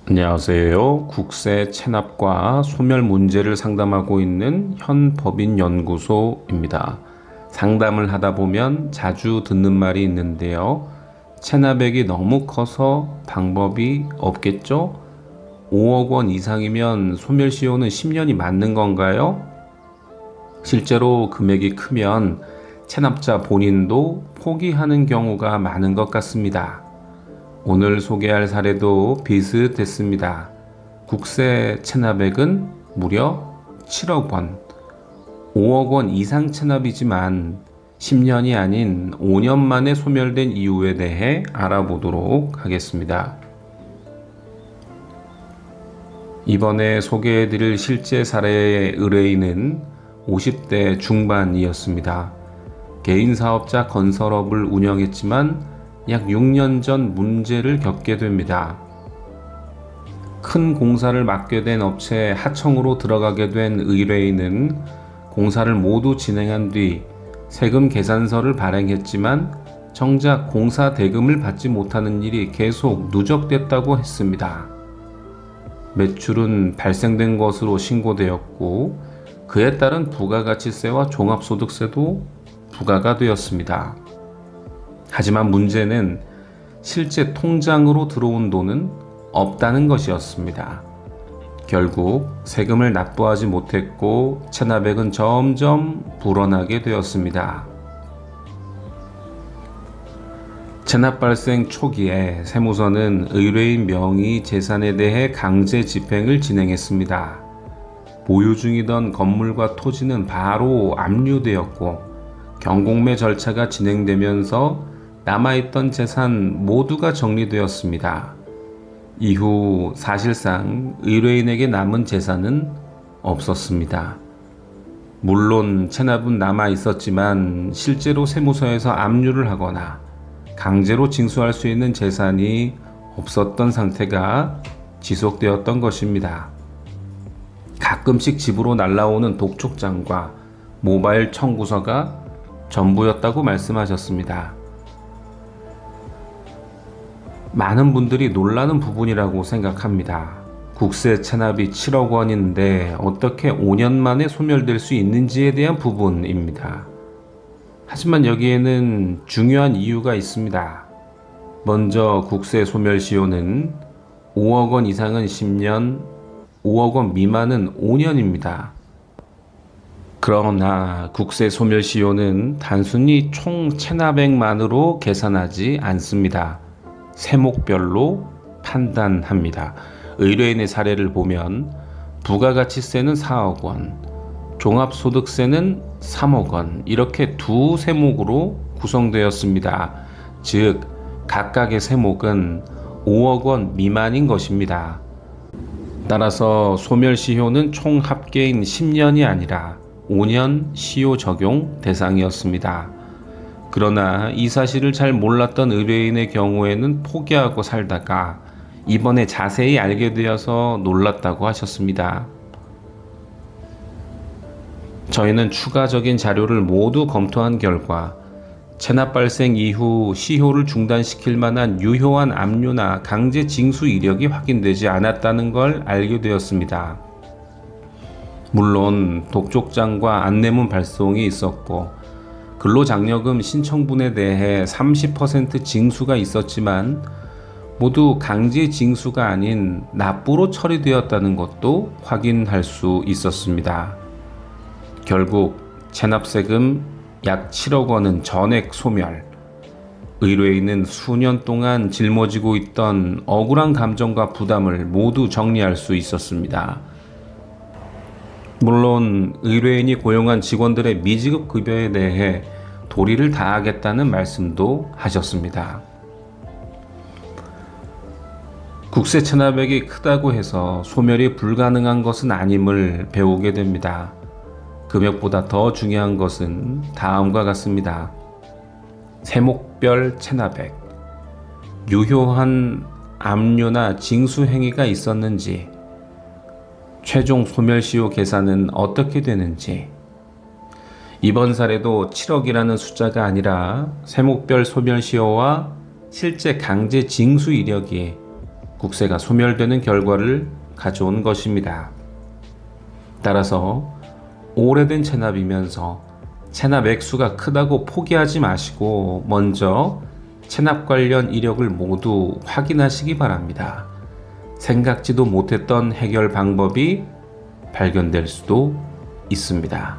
안녕하세요. 국세 체납과 소멸 문제를 상담하고 있는 현법인연구소입니다. 상담을 하다 보면 자주 듣는 말이 있는데요. 체납액이 너무 커서 방법이 없겠죠? 5억 원 이상이면 소멸시효는 10년이 맞는 건가요? 실제로 금액이 크면 체납자 본인도 포기하는 경우가 많은 것 같습니다. 오늘 소개할 사례도 비슷했습니다. 국세 체납액은 무려 7억 원, 5억 원 이상 체납이지만 10년이 아닌 5년 만에 소멸된 이유에 대해 알아보도록 하겠습니다. 이번에 소개해드릴 실제 사례의 의뢰인은 50대 중반이었습니다. 개인 사업자 건설업을 운영했지만 약 6년 전 문제를 겪게 됩니다. 큰 공사를 맡게 된 업체 하청으로 들어가게 된 의뢰인은 공사를 모두 진행한 뒤 세금 계산서를 발행했지만 정작 공사 대금을 받지 못하는 일이 계속 누적됐다고 했습니다. 매출은 발생된 것으로 신고되었고 그에 따른 부가가치세와 종합소득세도 부과가 되었습니다. 하지만 문제는 실제 통장으로 들어온 돈은 없다는 것이었습니다. 결국 세금을 납부하지 못했고 체납액은 점점 불어나게 되었습니다. 체납 발생 초기에 세무서는 의뢰인 명의 재산에 대해 강제 집행을 진행했습니다. 보유 중이던 건물과 토지는 바로 압류되었고 경공매 절차가 진행되면서 남아있던 재산 모두가 정리되었습니다. 이후 사실상 의뢰인에게 남은 재산은 없었습니다. 물론 체납은 남아 있었지만 실제로 세무서에서 압류를 하거나 강제로 징수할 수 있는 재산이 없었던 상태가 지속되었던 것입니다. 가끔씩 집으로 날라오는 독촉장과 모바일 청구서가 전부였다고 말씀하셨습니다. 많은 분들이 놀라는 부분이라고 생각합니다. 국세 체납이 7억 원인데 어떻게 5년 만에 소멸될 수 있는지에 대한 부분입니다. 하지만 여기에는 중요한 이유가 있습니다. 먼저 국세 소멸시효는 5억 원 이상은 10년, 5억 원 미만은 5년입니다. 그러나 국세 소멸시효는 단순히 총 체납액만으로 계산하지 않습니다. 세목별로 판단합니다. 의뢰인의 사례를 보면 부가가치세는 4억 원, 종합소득세는 3억 원 이렇게 두 세목으로 구성되었습니다. 즉 각각의 세목은 5억 원 미만인 것입니다. 따라서 소멸시효는 총 합계인 10년이 아니라 5년 시효 적용 대상이었습니다. 그러나 이 사실을 잘 몰랐던 의뢰인의 경우에는 포기하고 살다가 이번에 자세히 알게 되어서 놀랐다고 하셨습니다. 저희는 추가적인 자료를 모두 검토한 결과 체납 발생 이후 시효를 중단시킬 만한 유효한 압류나 강제 징수 이력이 확인되지 않았다는 걸 알게 되었습니다. 물론 독촉장과 안내문 발송이 있었고 근로장려금 신청분에 대해 30% 징수가 있었지만 모두 강제 징수가 아닌 납부로 처리되었다는 것도 확인할 수 있었습니다. 결국 체납세금 약 7억 원은 전액 소멸. 의뢰인은 수년 동안 짊어지고 있던 억울한 감정과 부담을 모두 정리할 수 있었습니다. 물론 의뢰인이 고용한 직원들의 미지급 급여에 대해 도리를 다하겠다는 말씀도 하셨습니다. 국세 체납액이 크다고 해서 소멸이 불가능한 것은 아님을 배우게 됩니다. 금액보다 더 중요한 것은 다음과 같습니다. 세목별 체납액, 유효한 압류나 징수 행위가 있었는지, 최종 소멸시효 계산은 어떻게 되는지. 이번 사례도 7억이라는 숫자가 아니라 세목별 소멸시효와 실제 강제 징수 이력이 국세가 소멸되는 결과를 가져온 것입니다. 따라서 오래된 체납이면서 체납 액수가 크다고 포기하지 마시고 먼저 체납 관련 이력을 모두 확인하시기 바랍니다. 생각지도 못했던 해결 방법이 발견될 수도 있습니다.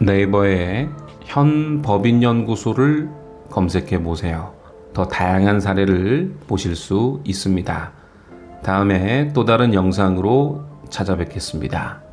네이버에 현 법인연구소를 검색해 보세요. 더 다양한 사례를 보실 수 있습니다. 다음에 또 다른 영상으로 찾아뵙겠습니다.